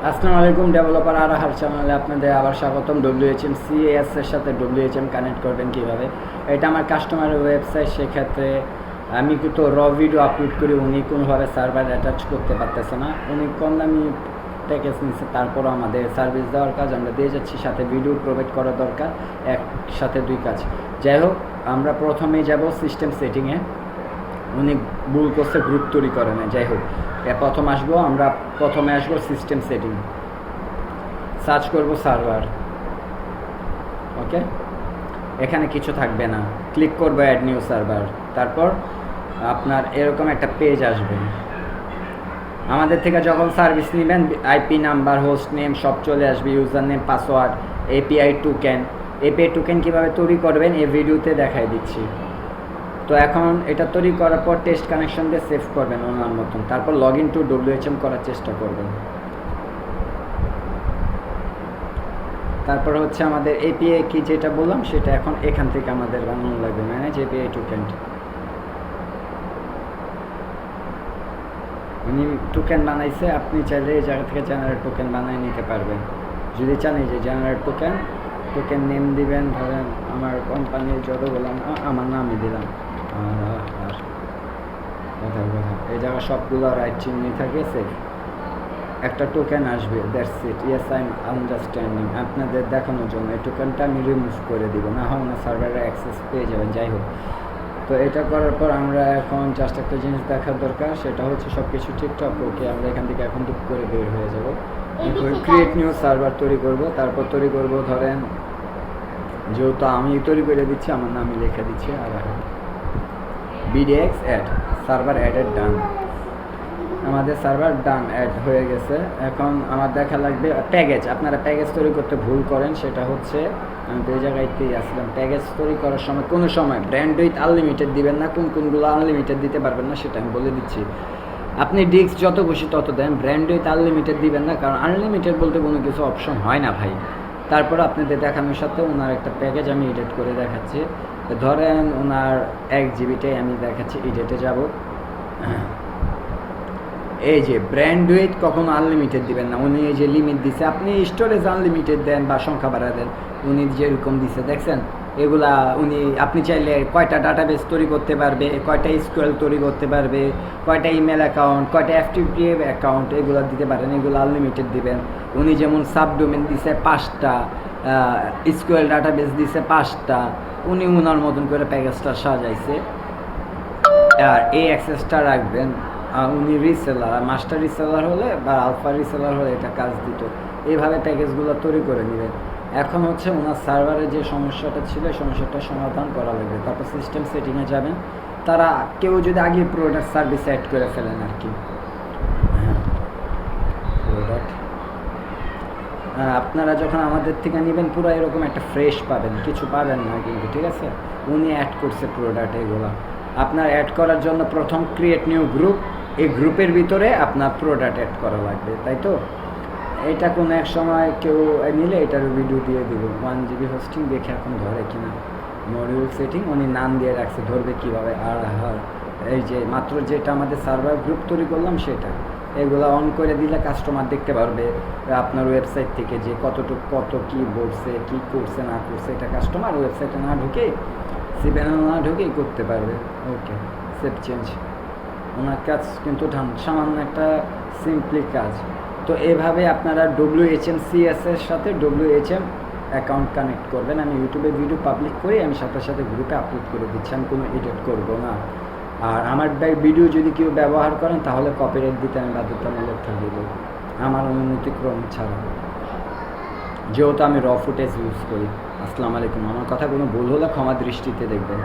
আসসালামু আলাইকুম, ডেভেলপার আরাহার চ্যানেলে আপনাদের আবার স্বাগতম। ডব্লিউএইচএম সিএস এর সাথে ডব্লিউএইচএম কানেক্ট করবেন কীভাবে, এটা আমার কাস্টমারের ওয়েবসাইট। সেক্ষেত্রে আমি কিন্তু র ভিডিও আপলোড করি, উনি কোনোভাবে সার্ভার অ্যাটাচ করতে পারতেছে না। উনি কম দামি প্যাকেজ নিচ্ছে, তারপরও আমাদের সার্ভিস দেওয়ার কাজ আমরা দিয়ে যাচ্ছি, সাথে ভিডিও প্রোভাইড করা দরকার, একসাথে দুই কাজ। যাই হোক, আমরা প্রথমেই যাব সিস্টেম সেটিংয়ে। উনি ভুল করছে, গ্রুপ তৈরি করে না। যাই হোক, প্রথমে আসবো সিস্টেম সেটিং, সার্চ করব সার্ভার। ওকে, এখানে কিছু থাকবে না, ক্লিক করবো অ্যাড নিউ সার্ভার। তারপর আপনার এরকম একটা পেজ আসবে। আমাদের থেকে যখন সার্ভিস নেবেন, আইপি নাম্বার, হোস্ট নেম সব চলে আসবে, user name, password, API token কীভাবে তৈরি করবেন এই ভিডিওতে দেখাই দিচ্ছি। তো এখন এটা তৈরি করার পর টেস্ট কানেকশন দিয়ে সেভ করবেন ওনার মতন। তারপর লগ ইন টু ডব্লিউএইচএম করার চেষ্টা করবেন। তারপর হচ্ছে আমাদের এপিআই কি যেটা বললাম সেটা এখন এখান থেকে আমাদের বানানো লাগবে, ম্যানেজ এপিআই টোকেন। উনি টোকেন বানাইছে, আপনি চাইলে এই জায়গা থেকে জেনারেট টোকেন বানিয়ে নিতে পারবেন। যদি চান এই যে জেনারেট টোকেন নেম দিবেন, ধরেন আমার কোম্পানির যতগুলো আমার নামই দিলাম। আর কথা এই জায়গা সবগুলো রাইট চিহ্ন থাকে, সেভ একটা টোকেন আসবে, that's it. Yes I am understanding. আপনাদের দেখানোর জন্য এই টোকেনটা আমি রিমুভ করে দিব, না হয় না সার্ভারে অ্যাক্সেস পেয়ে যাবেন। যাই হোক, তো এটা করার পর আমরা এখন জাস্ট একটা জিনিস দেখার দরকার, সেটা হচ্ছে সব কিছু ঠিকঠাক। ওকে, আমরা এখান থেকে এখন টুক করে বের হয়ে যাব। ক্রিয়েট নিউ সার্ভার তৈরি করব। তারপর তৈরি করব, ধরেন যেহেতু আমি তৈরি করে দিচ্ছি, আমার নামই লিখে দিচ্ছি। আর বিডিএক্স অ্যাড সার্ভার অ্যাডেড ডান। আমাদের সার্ভার ডান, অ্যাড হয়ে গেছে। এখন আমার দেখা লাগবে প্যাকেজ। আপনারা প্যাকেজ তৈরি করতে ভুল করেন, সেটা হচ্ছে আমি তো এই জায়গাতেই আসলাম। প্যাকেজ তৈরি করার সময় কোনো সময় ব্র্যান্ড উইথ আনলিমিটেড দিবেন না। কোনগুলো আনলিমিটেড দিতে পারবেন না সেটা আমি বলে দিচ্ছি। আপনি ডিস্ক যত খুশি তত দেন, ব্র্যান্ড উইথ আনলিমিটেড দিবেন না, কারণ আনলিমিটেড বলতে কোনো কিছু অপশন হয় না ভাই। তারপর আপনাদের দেখানোর সাথে ওনার একটা প্যাকেজ আমি এডিট করে দেখাচ্ছি। ধরেন ওনার 1 জিবিটাই আমি দেখাচ্ছি, এডিটে যাব। এই যে ব্র্যান্ড উইথ কখনো আনলিমিটেড দিবেন না। উনি এই যে লিমিট দিছে, আপনি স্টোরেজ আনলিমিটেড দেন বা সংখ্যা বাড়া দেন, উনি যেরকম দিছে দেখছেন এগুলা। আপনি চাইলে কয়টা ডাটাবেস তৈরি করতে পারবে, কয়টা এসকিউএল তৈরি করতে পারবে, কয়টা ইমেল অ্যাকাউন্ট, কয়টা এফটিপি অ্যাকাউন্ট, এগুলো দিতে পারেন। এগুলো আনলিমিটেড দিবেন। উনি যেমন সাবডোমেন দিছে 5টা, এসকিউএল ডাটাবেস দিছে 5টা। উনি ওনার মতন করে প্যাকেজটা সাজাইছে। আর এই অ্যাক্সেসটা রাখবেন। উনি রিসেলার, মাস্টার রিসেলার হলে বা আলফা রিসেলার হলে এটা কাজ দিত। এইভাবে প্যাকেজগুলো তৈরি করে নেবেন। এখন হচ্ছে ওনার সার্ভারে যে সমস্যাটা ছিল, এই সমস্যাটা সমাধান করা লাগবে। তারপর সিস্টেম সেটিংয়ে যাবেন। তারা কেউ যদি আগে প্রোডাক্ট সার্ভিস অ্যাড করে ফেলেন আর কি, প্রোডাক্ট আপনারা যখন আমাদের থেকে নেবেন পুরো এরকম একটা ফ্রেশ পাবেন, কিছু পাবেন না কিন্তু, ঠিক আছে। উনি অ্যাড করছে প্রোডাক্ট, এগুলো আপনার অ্যাড করার জন্য প্রথম ক্রিয়েট নিউ গ্রুপ, এই গ্রুপের ভিতরে আপনার প্রোডাক্ট অ্যাড করা লাগবে, তাই তো। এটা কোনো এক সময় কেউ নিলে এটারও ভিডিও দিয়ে দিব। 1 জিবি হোস্টিং দেখে এখন ধরে কিনা। মডিউল সেটিং উনি নাম দিয়ে রাখছে, ধরবে কীভাবে। আর এই যে মাত্র যেটা আমাদের সার্ভার গ্রুপ তৈরি করলাম সেটা, এগুলো অন করে দিলে কাস্টমার দেখতে পারবে আপনার ওয়েবসাইট থেকে যে কত কী বলছে, কী করছে না করছে। এটা কাস্টমার ওয়েবসাইটে না ঢুকে, সিবেনে না ঢুকেই করতে পারবে। ওকে, সেভ চেঞ্জ। ওনার কাজ কিন্তু সামান্য একটা সিম্পলি কাজ। তো এভাবে আপনারা ডব্লিউএইচএম সিএস এর সাথে ডব্লিউএইচএম অ্যাকাউন্ট কানেক্ট করবেন। আমি ইউটিউবে ভিডিও পাবলিক করি, আমি সাথে সাথে গ্রুপে আপলোড করে দিচ্ছি, আমি কোনো এডিট করব না। আর আমার ভিডিও যদি কেউ ব্যবহার করেন তাহলে কপিরাইট দিতে আমি বাধ্যতামূলক থাকব, আমার অনুমতিক্রম ছাড়া, যেহেতু আমি র ফুটেজ ইউজ করি। আসসালামু আলাইকুম। আমার কথা কোনো ভুল হলে ক্ষমা দৃষ্টিতে দেখবেন।